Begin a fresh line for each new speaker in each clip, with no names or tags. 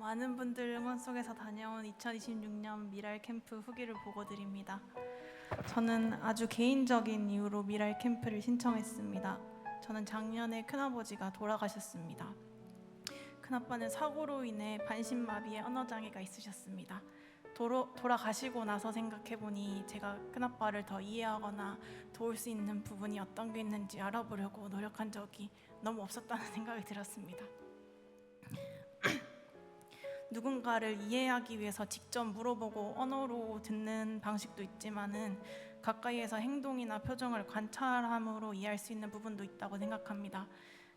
많은 분들 응원 속에서 다녀온 2026년 미랄 캠프 후기를 보고 드립니다. 저는 아주 개인적인 이유로 미랄 캠프를 신청했습니다. 저는 작년에 큰아버지가 돌아가셨습니다. 큰아빠는 사고로 인해 반신마비의 언어장애가 있으셨습니다. 돌아가시고 나서 생각해보니 제가 큰아빠를 더 이해하거나 도울 수 있는 부분이 어떤 게 있는지 알아보려고 노력한 적이 너무 없었다는 생각이 들었습니다. 누군가를 이해하기 위해서 직접 물어보고 언어로 듣는 방식도 있지만은 가까이에서 행동이나 표정을 관찰함으로 이해할 수 있는 부분도 있다고 생각합니다.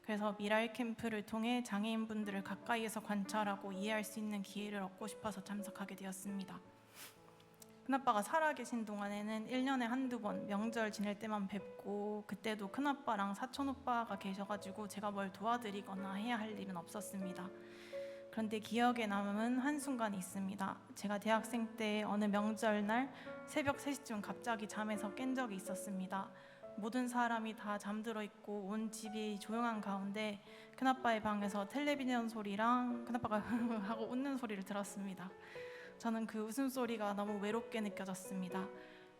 그래서 미랄 캠프를 통해 장애인분들을 가까이에서 관찰하고 이해할 수 있는 기회를 얻고 싶어서 참석하게 되었습니다. 큰아빠가 살아계신 동안에는 1년에 한두 번 명절 지낼 때만 뵙고, 그때도 큰아빠랑 사촌오빠가 계셔가지고 제가 뭘 도와드리거나 해야 할 일은 없었습니다. 그런데 기억에 남은 한순간이 있습니다. 제가 대학생 때 어느 명절날 새벽 3시쯤 갑자기 잠에서 깬 적이 있었습니다. 모든 사람이 다 잠들어 있고 온 집이 조용한 가운데 큰아빠의 방에서 텔레비전 소리랑 큰아빠가 하고 웃는 소리를 들었습니다. 저는 그 웃음소리가 너무 외롭게 느껴졌습니다.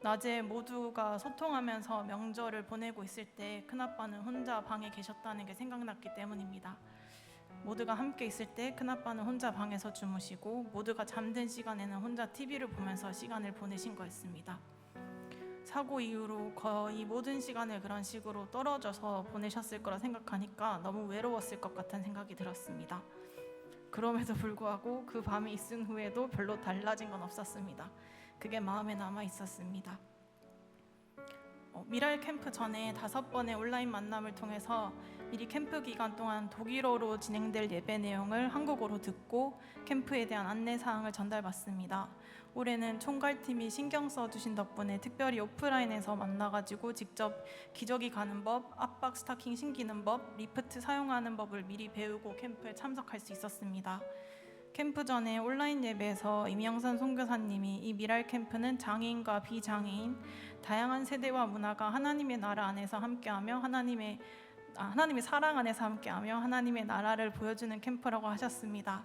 낮에 모두가 소통하면서 명절을 보내고 있을 때 큰아빠는 혼자 방에 계셨다는 게 생각났기 때문입니다. 모두가 함께 있을 때 큰아빠는 혼자 방에서 주무시고, 모두가 잠든 시간에는 혼자 TV를 보면서 시간을 보내신 거였습니다. 사고 이후로 거의 모든 시간을 그런 식으로 떨어져서 보내셨을 거라 생각하니까 너무 외로웠을 것 같다는 생각이 들었습니다. 그럼에도 불구하고 그 밤이 있은 후에도 별로 달라진 건 없었습니다. 그게 마음에 남아 있었습니다. 미랄 캠프 전에 5번의 온라인 만남을 통해서 미리 캠프 기간 동안 독일어로 진행될 예배 내용을 한국어로 듣고 캠프에 대한 안내사항을 전달받습니다. 올해는 총괄팀이 신경 써주신 덕분에 특별히 오프라인에서 만나가지고 직접 기저귀 가는 법, 압박 스타킹 신기는 법, 리프트 사용하는 법을 미리 배우고 캠프에 참석할 수 있었습니다. 캠프 전에 온라인 예배에서 임영선 선교사님이 이 미랄 캠프는 장애인과 비장애인, 다양한 세대와 문화가 하나님의 나라 안에서 함께하며 하나님의 사랑 안에서 함께하며 하나님의 나라를 보여주는 캠프라고 하셨습니다.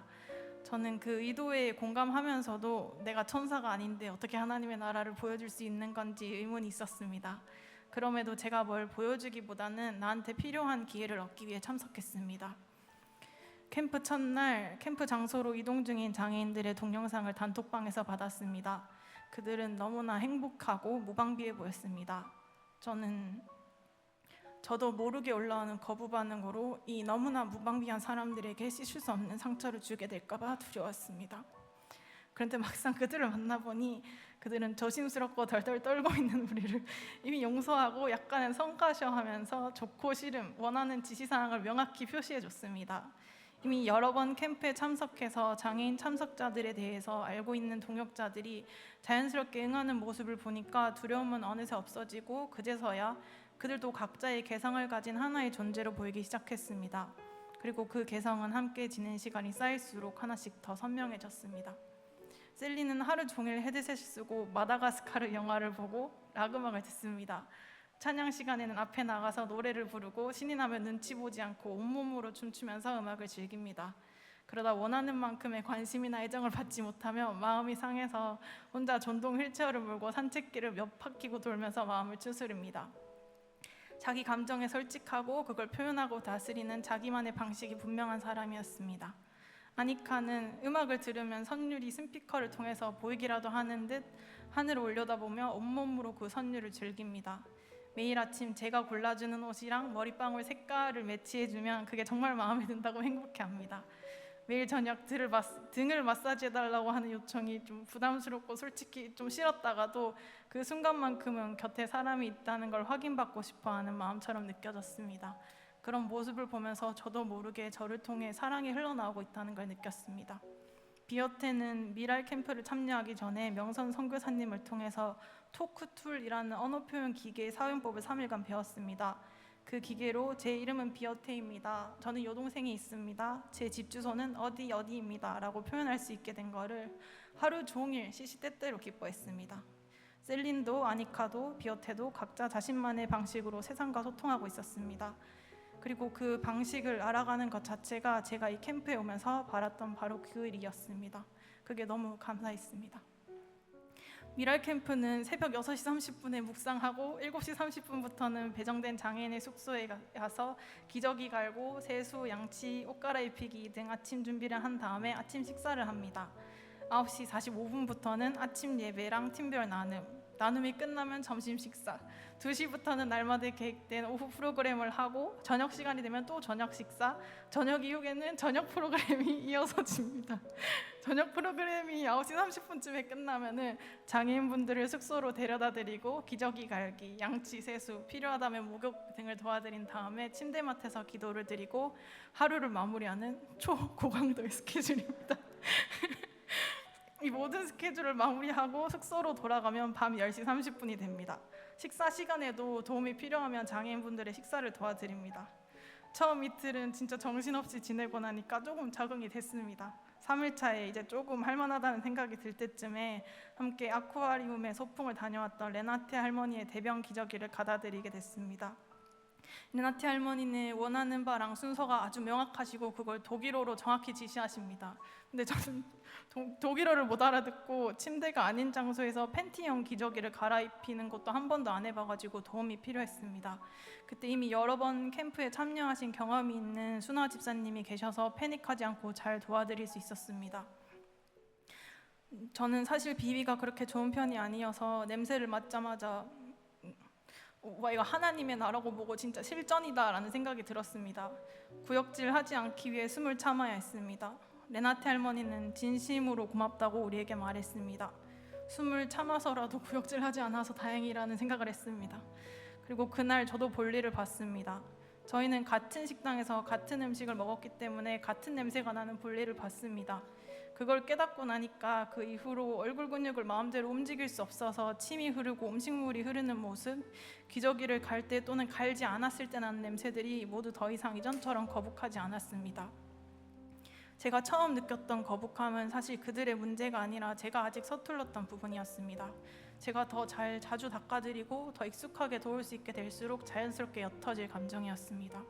저는 그 의도에 공감하면서도 내가 천사가 아닌데 어떻게 하나님의 나라를 보여줄 수 있는 건지 의문이 있었습니다. 그럼에도 제가 뭘 보여주기보다는 나한테 필요한 기회를 얻기 위해 참석했습니다. 캠프 첫날 캠프 장소로 이동 중인 장애인들의 동영상을 단톡방에서 받았습니다. 그들은 너무나 행복하고 무방비해 보였습니다. 저도 모르게 올라오는 거부 반응으로 이 너무나 무방비한 사람들에게 씻을 수 없는 상처를 주게 될까봐 두려웠습니다. 그런데 막상 그들을 만나보니 그들은 조심스럽고 덜덜 떨고 있는 우리를 이미 용서하고 약간은 성가셔하면서 좋고 싫음, 원하는 지시사항을 명확히 표시해줬습니다. 이미 여러 번 캠프에 참석해서 장애인 참석자들에 대해서 알고 있는 동역자들이 자연스럽게 응하는 모습을 보니까 두려움은 어느새 없어지고, 그제서야 그들도 각자의 개성을 가진 하나의 존재로 보이기 시작했습니다. 그리고 그 개성은 함께 지낸 시간이 쌓일수록 하나씩 더 선명해졌습니다. 셀리는 하루 종일 헤드셋을 쓰고 마다가스카르 영화를 보고 락 음악을 듣습니다. 찬양 시간에는 앞에 나가서 노래를 부르고 신이 나면 눈치 보지 않고 온몸으로 춤추면서 음악을 즐깁니다. 그러다 원하는 만큼의 관심이나 애정을 받지 못하며 마음이 상해서 혼자 전동 휠체어를 몰고 산책길을 몇 바퀴고 돌면서 마음을 추스릅니다. 자기 감정에 솔직하고 그걸 표현하고 다스리는 자기만의 방식이 분명한 사람이었습니다. 아니카는 음악을 들으면 선율이 스피커를 통해서 보이기라도 하는 듯 하늘을 올려다보며 온몸으로 그 선율을 즐깁니다. 매일 아침 제가 골라주는 옷이랑 머리방울 색깔을 매치해주면 그게 정말 마음에 든다고 행복해합니다. 매일 저녁 등을 마사지해달라고 하는 요청이 좀 부담스럽고 솔직히 좀 싫었다가도 그 순간만큼은 곁에 사람이 있다는 걸 확인받고 싶어하는 마음처럼 느껴졌습니다. 그런 모습을 보면서 저도 모르게 저를 통해 사랑이 흘러나오고 있다는 걸 느꼈습니다. 비어테는 미랄 캠프를 참여하기 전에 명선 선교사님을 통해서 토크툴이라는 언어 표현 기계의 사용법을 3일간 배웠습니다. 그 기계로 제 이름은 비어테입니다. 저는 여동생이 있습니다. 제 집 주소는 어디입니다. 라고 표현할 수 있게 된 거를 하루 종일 시시때때로 기뻐했습니다. 셀린도 아니카도 비어테도 각자 자신만의 방식으로 세상과 소통하고 있었습니다. 그리고 그 방식을 알아가는 것 자체가 제가 이 캠프에 오면서 바랐던 바로 그 일이었습니다. 그게 너무 감사했습니다. 미랄 캠프는 새벽 6시 30분에 묵상하고 7시 30분부터는 배정된 장애인의 숙소에 가서 기저귀 갈고 세수, 양치, 옷 갈아입히기 등 아침 준비를 한 다음에 아침 식사를 합니다. 9시 45분부터는 아침 예배랑 팀별 나눔이 끝나면 점심 식사, 2시부터는 날마다 계획된 오후 프로그램을 하고 저녁 시간이 되면 또 저녁 식사, 저녁 이후에는 저녁 프로그램이 이어서집니다. 저녁 프로그램이 9시 30분쯤에 끝나면은 장애인분들을 숙소로 데려다 드리고 기저귀 갈기, 양치, 세수, 필요하다면 목욕 등을 도와드린 다음에 침대맡에서 기도를 드리고 하루를 마무리하는 초고강도의 스케줄입니다. 이 모든 스케줄을 마무리하고 숙소로 돌아가면 밤 10시 30분이 됩니다. 식사 시간에도 도움이 필요하면 장애인분들의 식사를 도와드립니다. 처음 이틀은 진짜 정신없이 지내고 나니까 조금 적응이 됐습니다. 3일차에 이제 조금 할만하다는 생각이 들 때쯤에 함께 아쿠아리움에 소풍을 다녀왔던 레나테 할머니의 대변 기저귀를 갖다드리게 됐습니다. 레나테 할머니는 원하는 바랑 순서가 아주 명확하시고 그걸 독일어로 정확히 지시하십니다. 근데 저는 독일어를 못 알아듣고 침대가 아닌 장소에서 팬티형 기저귀를 갈아입히는 것도 한 번도 안 해봐가지고 도움이 필요했습니다. 그때 이미 여러 번 캠프에 참여하신 경험이 있는 순화 집사님이 계셔서 패닉하지 않고 잘 도와드릴 수 있었습니다. 저는 사실 비위가 그렇게 좋은 편이 아니어서 냄새를 맡자마자 와, 이거 하나님의 나라고 보고 진짜 실전이다 라는 생각이 들었습니다. 구역질하지 않기 위해 숨을 참아야 했습니다. 레나테 할머니는 진심으로 고맙다고 우리에게 말했습니다. 숨을 참아서라도 구역질하지 않아서 다행이라는 생각을 했습니다. 그리고 그날 저도 볼일을 봤습니다. 저희는 같은 식당에서 같은 음식을 먹었기 때문에 같은 냄새가 나는 볼일을 봤습니다. 그걸 깨닫고 나니까 그 이후로 얼굴 근육을 마음대로 움직일 수 없어서 침이 흐르고 음식물이 흐르는 모습, 기저귀를 갈 때 또는 갈지 않았을 때 나는 냄새들이 모두 더 이상 이전처럼 거북하지 않았습니다. 제가 처음 느꼈던 거북함은 사실 그들의 문제가 아니라 제가 아직 서툴렀던 부분이었습니다. 제가 더 자주 닦아드리고 더 익숙하게 도울 수 있게 될수록 자연스럽게 옅어질 감정이었습니다.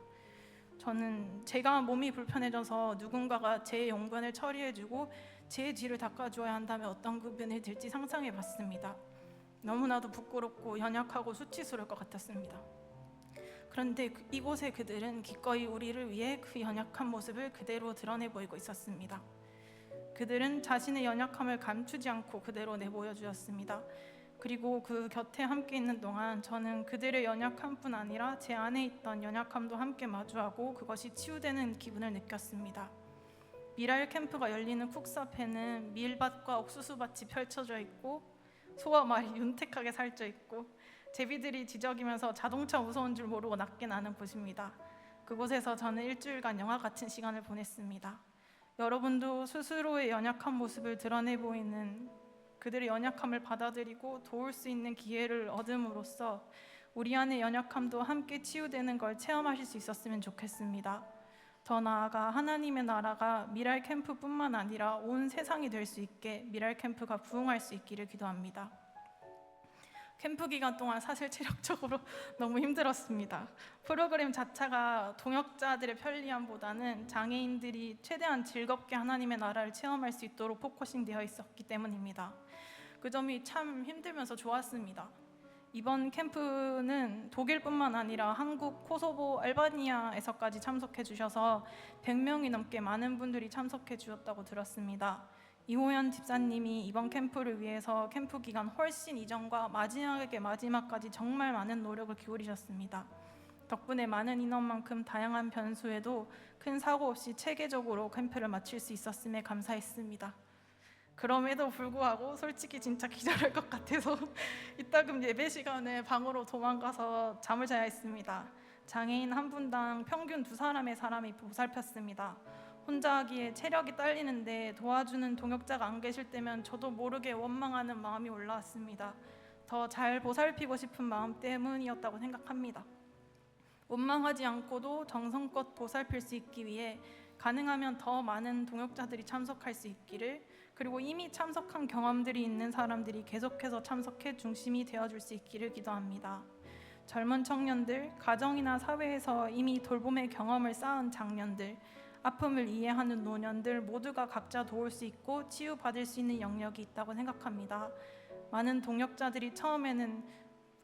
저는 제가 몸이 불편해져서 누군가가 제 용변을 처리해주고 제 뒤를 닦아주어야 한다면 어떤 기분이 들지 상상해봤습니다. 너무나도 부끄럽고 연약하고 수치스러울 것 같았습니다. 그런데 이곳의 그들은 기꺼이 우리를 위해 그 연약한 모습을 그대로 드러내 보이고 있었습니다. 그들은 자신의 연약함을 감추지 않고 그대로 내보여 주었습니다. 그리고 그 곁에 함께 있는 동안 저는 그들의 연약함뿐 아니라 제 안에 있던 연약함도 함께 마주하고 그것이 치유되는 기분을 느꼈습니다. 미랄 캠프가 열리는 쿡사페는 밀밭과 옥수수밭이 펼쳐져 있고 소와 말이 윤택하게 살쪄 있고 제비들이 지저귀면서 자동차 무서운 줄 모르고 낮게 나는 곳입니다. 그곳에서 저는 일주일간 영화 같은 시간을 보냈습니다. 여러분도 스스로의 연약한 모습을 드러내 보이는 그들의 연약함을 받아들이고 도울 수 있는 기회를 얻음으로써 우리 안의 연약함도 함께 치유되는 걸 체험하실 수 있었으면 좋겠습니다. 더 나아가 하나님의 나라가 미랄 캠프뿐만 아니라 온 세상이 될 수 있게 미랄 캠프가 부흥할 수 있기를 기도합니다. 캠프 기간 동안 사실 체력적으로 너무 힘들었습니다. 프로그램 자체가 동역자들의 편리함보다는 장애인들이 최대한 즐겁게 하나님의 나라를 체험할 수 있도록 포커싱 되어 있었기 때문입니다. 그 점이 참 힘들면서 좋았습니다. 이번 캠프는 독일뿐만 아니라 한국, 코소보, 알바니아에서까지 참석해 주셔서 100명이 넘게 많은 분들이 참석해 주셨다고 들었습니다. 이호연 집사님이 이번 캠프를 위해서 캠프 기간 훨씬 이전과 마지막까지 정말 많은 노력을 기울이셨습니다. 덕분에 많은 인원만큼 다양한 변수에도 큰 사고 없이 체계적으로 캠프를 마칠 수 있었음에 감사했습니다. 그럼에도 불구하고 솔직히 진짜 기절할 것 같아서 이따금 예배 시간에 방으로 도망가서 잠을 자야 했습니다. 장애인 한 분당 평균 2사람이 보살폈습니다. 혼자 하기에 체력이 딸리는데 도와주는 동역자가 안 계실 때면 저도 모르게 원망하는 마음이 올라왔습니다. 더 잘 보살피고 싶은 마음 때문이었다고 생각합니다. 원망하지 않고도 정성껏 보살필 수 있기 위해 가능하면 더 많은 동역자들이 참석할 수 있기를, 그리고 이미 참석한 경험들이 있는 사람들이 계속해서 참석해 중심이 되어줄 수 있기를 기도합니다. 젊은 청년들, 가정이나 사회에서 이미 돌봄의 경험을 쌓은 장년들, 아픔을 이해하는 노년들 모두가 각자 도울 수 있고 치유받을 수 있는 영역이 있다고 생각합니다. 많은 동역자들이 처음에는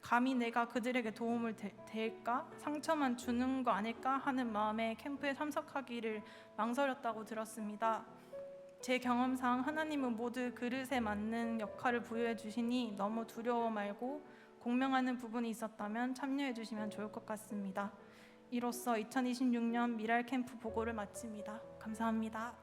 감히 내가 그들에게 도움을 될까? 상처만 주는 거 아닐까? 하는 마음에 캠프에 참석하기를 망설였다고 들었습니다. 제 경험상 하나님은 모두 그릇에 맞는 역할을 부여해 주시니 너무 두려워 말고 공명하는 부분이 있었다면 참여해 주시면 좋을 것 같습니다. 이로써 2026년 미랄 캠프 보고를 마칩니다. 감사합니다.